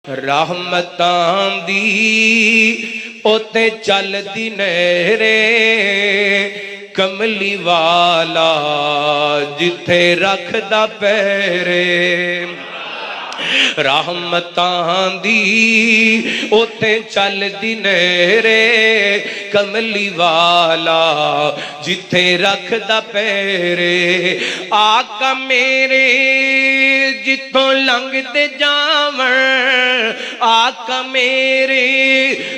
रहमतां दी ओते चलदी नहरे कमली वाला जिथे रखदा पैरे। रहमतां दी ओते चलदी नहरे कमली वाला जिथे रखदा पैरे। आका मेरे जिथों लंघते जावण, आका मेरे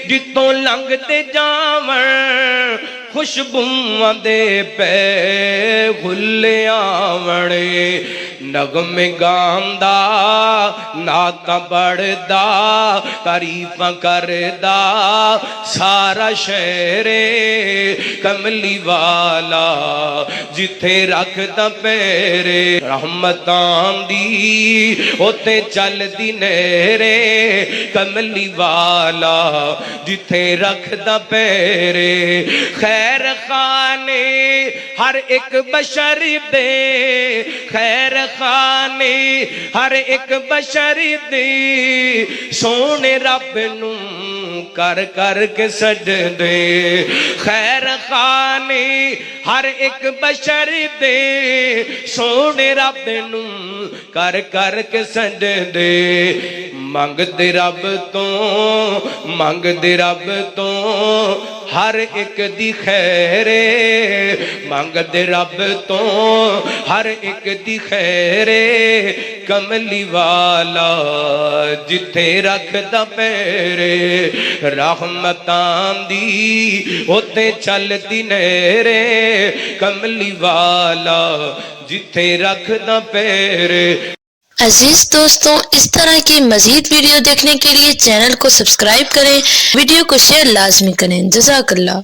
जिथों लंघते जावण खुशबूआं दे पै खुले आवणे। नगमे गांदा नातां पढ़दा तारीफां करदा सारा शहरे कमली वाला जिथे रखदा पैरे। रहमतां दी ओते चलदी नहरे कमली वाला जिथे रखदा पैरे। खैर खाने हर एक बशर दे, खैर खाने हर एक बशर दे सोने रब नू कर कर के सजदे। खैर खाने हर एक बशर दे सोने रब नू कर कर के सजदे। मंगदे रब तो, मंगदे रब तो हर एक दी खैरे। मंगदे रब तो हर एक दी खैरे कमली वाला जिथे रखदा पैरे। रहमतां दी ओते चलदी नहरे कमली वाला जिथे रखदा पैरे। अजीज दोस्तों, इस तरह की मजीद वीडियो देखने के लिए चैनल को सब्सक्राइब करें, वीडियो को शेयर लाजमी करें। जज़ाकल्लाह।